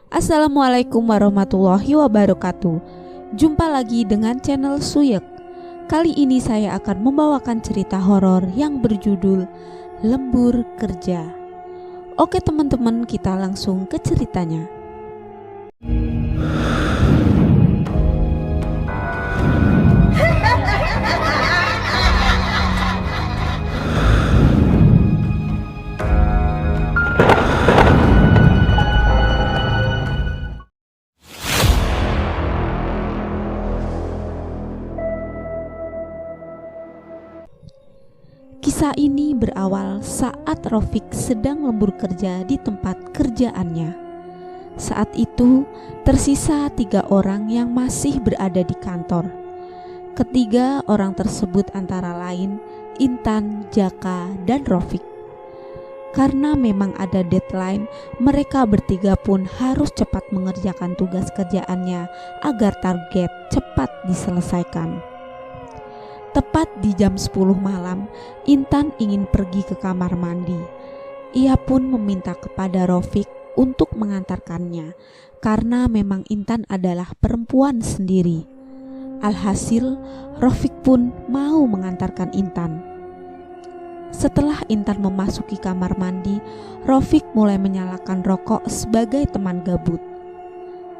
Assalamualaikum warahmatullahi wabarakatuh. Jumpa lagi dengan channel Suyek. Kali ini saya akan membawakan cerita horor yang berjudul Lembur Kerja. Oke teman-teman, kita langsung ke ceritanya. Kisah ini berawal saat Rofik sedang lembur kerja di tempat kerjaannya. Saat itu tersisa 3 orang yang masih berada di kantor. Ketiga orang tersebut antara lain Intan, Jaka, dan Rofik. Karena memang ada deadline, mereka bertiga pun harus cepat mengerjakan tugas kerjaannya agar target cepat diselesaikan. Tepat di jam 10 malam, Intan ingin pergi ke kamar mandi. Ia pun meminta kepada Rofik untuk mengantarkannya, karena memang Intan adalah perempuan sendiri. Alhasil, Rofik pun mau mengantarkan Intan. Setelah Intan memasuki kamar mandi, Rofik mulai menyalakan rokok sebagai teman gabut.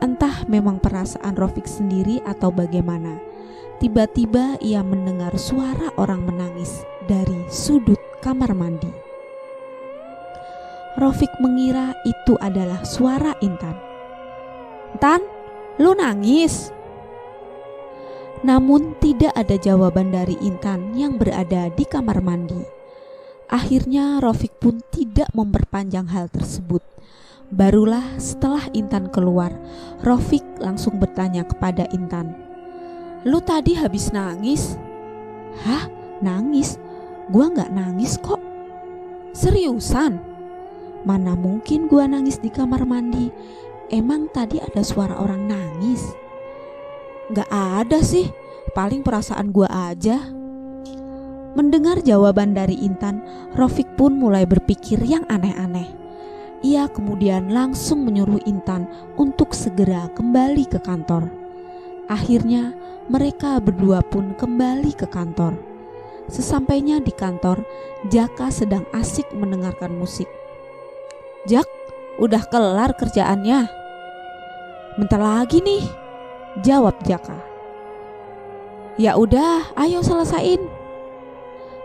Entah memang perasaan Rofik sendiri atau bagaimana, tiba-tiba ia mendengar suara orang menangis dari sudut kamar mandi. Rofik mengira itu adalah suara Intan. "Tan, lu nangis?" Namun tidak ada jawaban dari Intan yang berada di kamar mandi. Akhirnya Rofik pun tidak memperpanjang hal tersebut. Barulah setelah Intan keluar, Rofik langsung bertanya kepada Intan, "Lu tadi habis nangis?" "Hah? Nangis? Gua gak nangis kok." "Seriusan? Mana mungkin gua nangis di kamar mandi. Emang tadi ada suara orang nangis?" "Gak ada sih, paling perasaan gua aja." Mendengar jawaban dari Intan, Rofik pun mulai berpikir yang aneh-aneh. Ia kemudian langsung menyuruh Intan untuk segera kembali ke kantor. Akhirnya mereka berdua pun kembali ke kantor. Sesampainya di kantor, Jaka sedang asik mendengarkan musik. "Jak, udah kelar kerjaannya?" "Bentar lagi nih," jawab Jaka. "Ya udah, ayo selesain."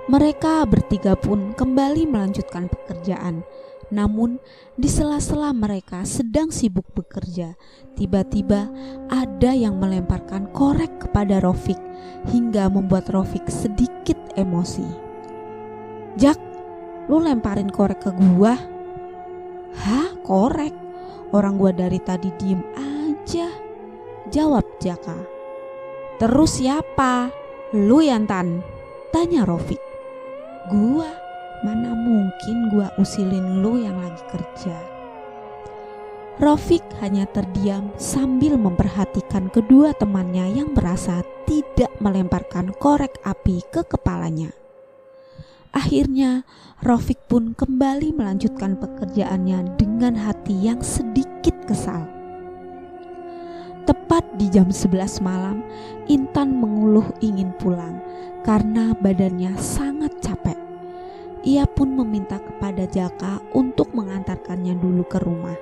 Mereka bertiga pun kembali melanjutkan pekerjaan. Namun di sela-sela mereka sedang sibuk bekerja, tiba-tiba ada yang melemparkan korek kepada Rofik hingga membuat Rofik sedikit emosi. "Jak, lu lemparin korek ke gua?" "Hah, korek? Orang gua dari tadi diem aja," jawab Jaka. "Terus siapa? Lu ya, Tan?" tanya Rofik. "Gua, mana mungkin gua usilin lu yang lagi kerja." Rofik hanya terdiam sambil memperhatikan kedua temannya yang merasa tidak melemparkan korek api ke kepalanya. Akhirnya Rofik pun kembali melanjutkan pekerjaannya dengan hati yang sedikit kesal. Tepat di jam 11 malam, Intan mengeluh ingin pulang karena badannya sangat capek. Ia pun meminta kepada Jaka untuk mengantarkannya dulu ke rumah.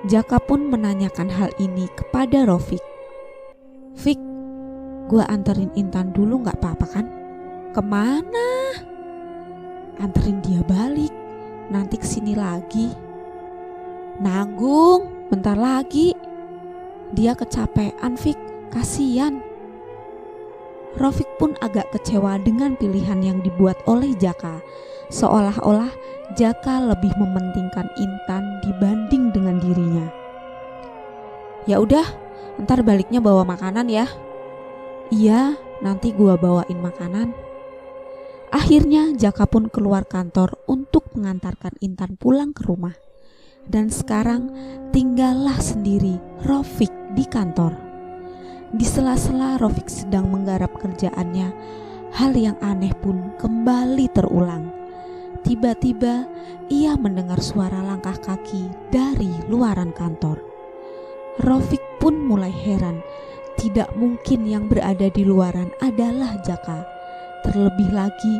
Jaka pun menanyakan hal ini kepada Rofik. "Fik, gua anterin Intan dulu gak apa-apa kan?" "Kemana?" "Anterin dia balik, nanti kesini lagi." "Nanggung, bentar lagi. Dia kecapean, Fik, kasian." Rofik pun agak kecewa dengan pilihan yang dibuat oleh Jaka. Seolah-olah Jaka lebih mementingkan Intan dibanding dengan dirinya. "Ya udah, ntar baliknya bawa makanan ya." "Iya, nanti gua bawain makanan." Akhirnya Jaka pun keluar kantor untuk mengantarkan Intan pulang ke rumah. Dan sekarang tinggallah sendiri Rofik di kantor. Di sela-sela Rofik sedang menggarap kerjaannya, hal yang aneh pun kembali terulang. Tiba-tiba ia mendengar suara langkah kaki dari luaran kantor. Rofik pun mulai heran. Tidak mungkin yang berada di luaran adalah Jaka. Terlebih lagi,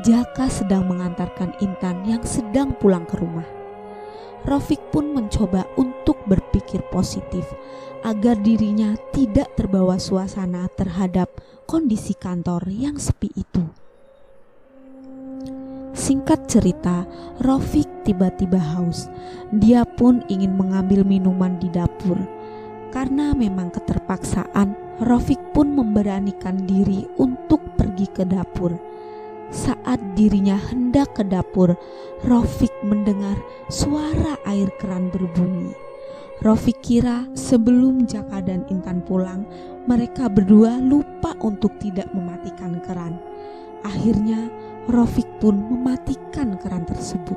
Jaka sedang mengantarkan Intan yang sedang pulang ke rumah. Rofik pun mencoba untuk berpikir positif agar dirinya tidak terbawa suasana terhadap kondisi kantor yang sepi itu. Singkat cerita, Rofik tiba-tiba haus. Dia pun ingin mengambil minuman di dapur. Karena memang keterpaksaan, Rofik pun memberanikan diri untuk pergi ke dapur. Saat dirinya hendak ke dapur, Rofik mendengar suara air keran berbunyi. Rofik kira sebelum Jaka dan Intan pulang, mereka berdua lupa untuk tidak mematikan keran. Akhirnya Rofik pun mematikan keran tersebut.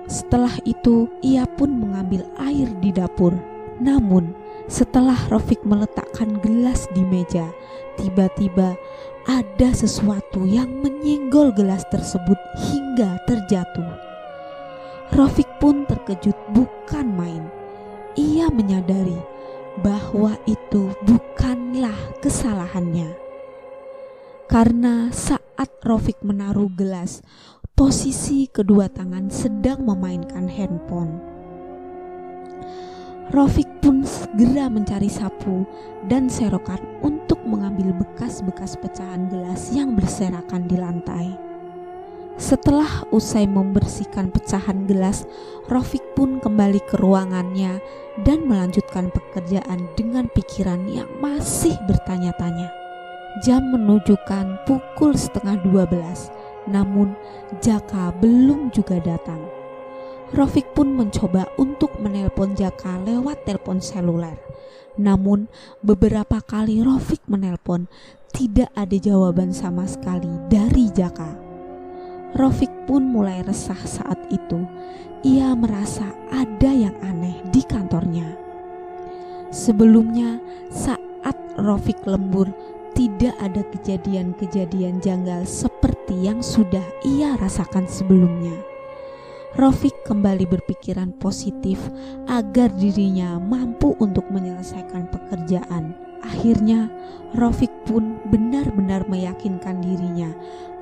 Setelah itu ia pun mengambil air di dapur. Namun setelah Rofik meletakkan gelas di meja, tiba-tiba ada sesuatu yang menyenggol gelas tersebut hingga terjatuh. Rofik pun terkejut bukan main. Ia menyadari bahwa itu bukanlah kesalahannya. Karena saat Rofik menaruh gelas, posisi kedua tangan sedang memainkan handphone. Rofik pun segera mencari sapu dan serokan untuk mengambil bekas-bekas pecahan gelas yang berserakan di lantai. Setelah usai membersihkan pecahan gelas, Rofik pun kembali ke ruangannya dan melanjutkan pekerjaan dengan pikiran yang masih bertanya-tanya. Jam menunjukkan pukul 11:30, namun Jaka belum juga datang. Rofik pun mencoba untuk menelpon Jaka lewat telepon seluler. Namun beberapa kali Rofik menelpon, tidak ada jawaban sama sekali dari Jaka. Rofik pun mulai resah saat itu. Ia merasa ada yang aneh di kantornya. Sebelumnya saat Rofik lembur, tidak ada kejadian-kejadian janggal seperti yang sudah ia rasakan sebelumnya. Rofik kembali berpikiran positif agar dirinya mampu untuk menyelesaikan pekerjaan. Akhirnya Rofik pun benar-benar meyakinkan dirinya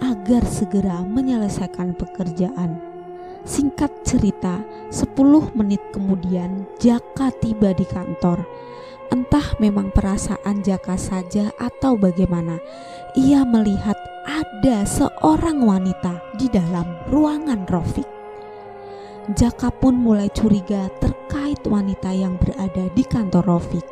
agar segera menyelesaikan pekerjaan. Singkat cerita, 10 menit kemudian Jaka tiba di kantor. Entah memang perasaan Jaka saja atau bagaimana, ia melihat ada seorang wanita di dalam ruangan Rofik. Jaka pun mulai curiga terkait wanita yang berada di kantor Rofik.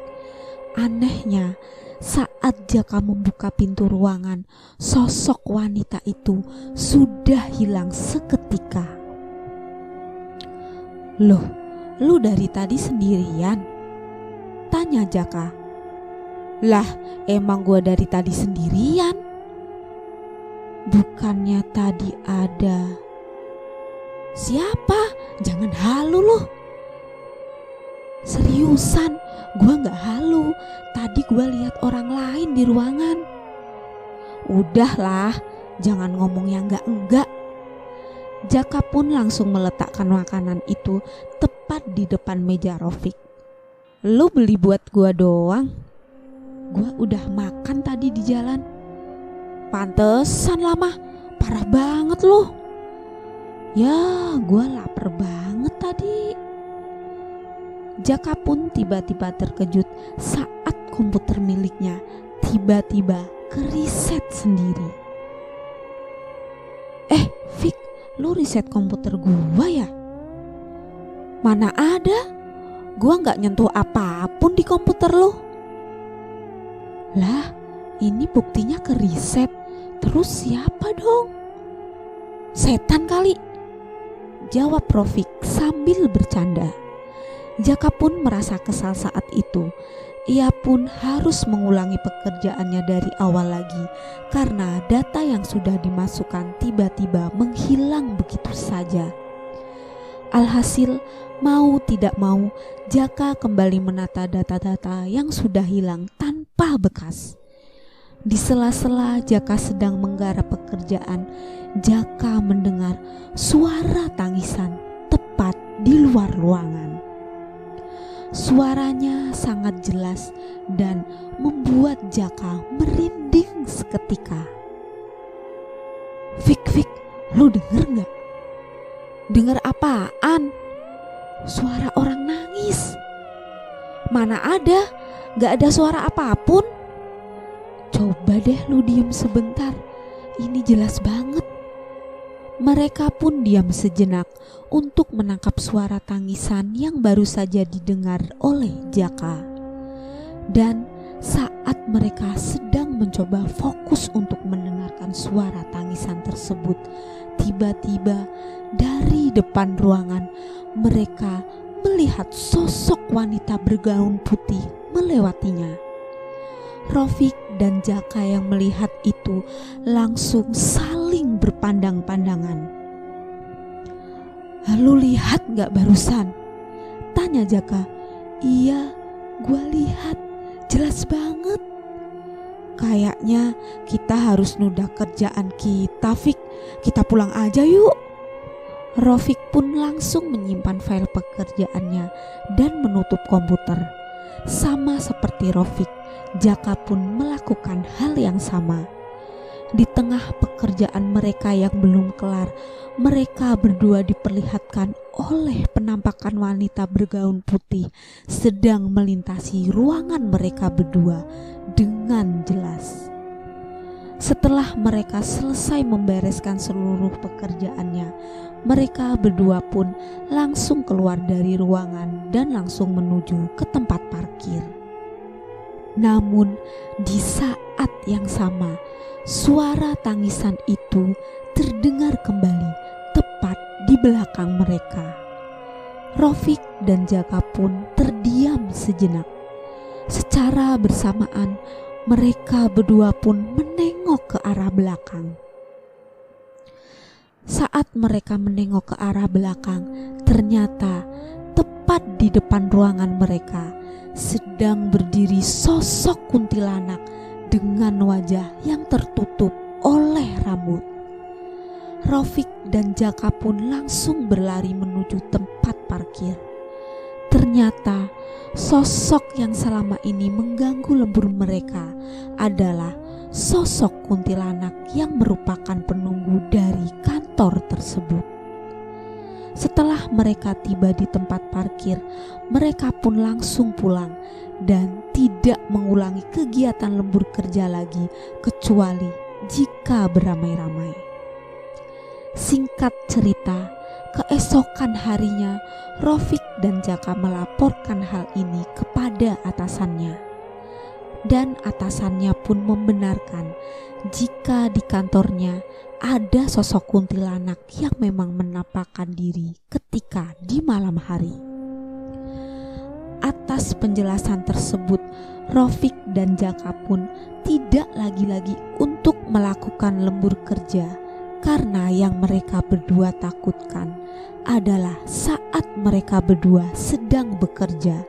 Anehnya, saat Jaka membuka pintu ruangan, sosok wanita itu sudah hilang seketika. "Loh, lu dari tadi sendirian?" tanya Jaka. "Lah, emang gua dari tadi sendirian? Bukannya tadi ada..." "Siapa? Jangan halu loh." "Seriusan, gua gak halu. Tadi gua lihat orang lain di ruangan." "Udahlah, jangan ngomong yang enggak." Jaka pun langsung meletakkan makanan itu tepat di depan meja Rofik. "Lu beli buat gua doang? Gua udah makan tadi di jalan." "Pantesan lama, parah banget loh." "Ya, gua lapar banget tadi." Jaka pun tiba-tiba terkejut saat komputer miliknya tiba-tiba keriset sendiri. Fik, lu riset komputer gua ya?" "Mana ada, gua gak nyentuh apapun di komputer lu." "Lah, ini buktinya keriset. Terus siapa dong?" "Setan kali," jawab Rofik sambil bercanda. Jaka pun merasa kesal saat itu. Ia pun harus mengulangi pekerjaannya dari awal lagi karena data yang sudah dimasukkan tiba-tiba menghilang begitu saja. Alhasil, mau tidak mau, Jaka kembali menata data-data yang sudah hilang tanpa bekas. Di sela-sela Jaka sedang menggarap pekerjaan, Jaka mendengar suara tangisan tepat di luar ruangan. Suaranya sangat jelas dan membuat Jaka merinding seketika. Fik, lu denger gak? Denger apaan? Suara orang nangis. Mana ada, gak ada suara apapun. Coba deh lu diem sebentar, ini jelas banget. Mereka pun diam sejenak untuk menangkap suara tangisan yang baru saja didengar oleh Jaka. Dan saat mereka sedang mencoba fokus untuk mendengarkan suara tangisan tersebut, tiba-tiba dari depan ruangan mereka melihat sosok wanita bergaun putih melewatinya. Rofik dan Jaka yang melihat itu langsung saling berpandang-pandangan. "Lu lihat gak barusan?" tanya Jaka. "Iya, gua lihat, jelas banget." "Kayaknya kita harus nunda kerjaan kita, Fik. Kita pulang aja yuk." Rofik pun langsung menyimpan file pekerjaannya dan menutup komputer. Sama seperti Rofik, Jaka pun melakukan hal yang sama. Di tengah pekerjaan mereka yang belum kelar, mereka berdua diperlihatkan oleh penampakan wanita bergaun putih sedang melintasi ruangan mereka berdua dengan jelas. Setelah mereka selesai membereskan seluruh pekerjaannya, mereka berdua pun langsung keluar dari ruangan dan langsung menuju ke tempat parkir. Namun di saat yang sama, suara tangisan itu terdengar kembali tepat di belakang mereka. Rofik dan Jaka pun terdiam sejenak. Secara bersamaan mereka berdua pun menengok ke arah belakang. Saat mereka menengok ke arah belakang, ternyata tepat di depan ruangan mereka sedang berdiri sosok kuntilanak dengan wajah yang tertutup oleh rambut. Rofik dan Jaka pun langsung berlari menuju tempat parkir. Ternyata sosok yang selama ini mengganggu lembur mereka adalah sosok kuntilanak yang merupakan penunggu dari kantor tersebut. Setelah mereka tiba di tempat parkir, mereka pun langsung pulang dan tidak mengulangi kegiatan lembur kerja lagi kecuali jika beramai-ramai. Singkat cerita, keesokan harinya Rofik dan Jaka melaporkan hal ini kepada atasannya. Dan atasannya pun membenarkan jika di kantornya ada sosok kuntilanak yang memang menampakkan diri ketika di malam hari. Atas penjelasan tersebut, Rofik dan Jaka pun tidak lagi-lagi untuk melakukan lembur kerja, karena yang mereka berdua takutkan adalah saat mereka berdua sedang bekerja,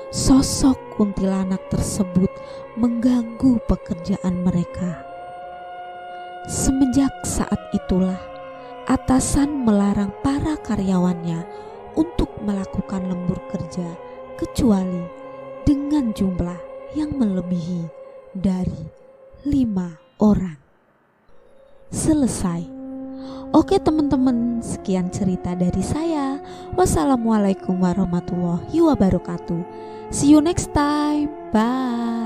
sosok kuntilanak tersebut mengganggu pekerjaan mereka. Semenjak saat itulah, atasan melarang para karyawannya untuk melakukan lembur kerja kecuali dengan jumlah yang melebihi dari 5 orang. Selesai. Oke teman-teman, sekian cerita dari saya. Wassalamualaikum warahmatullahi wabarakatuh. See you next time. Bye.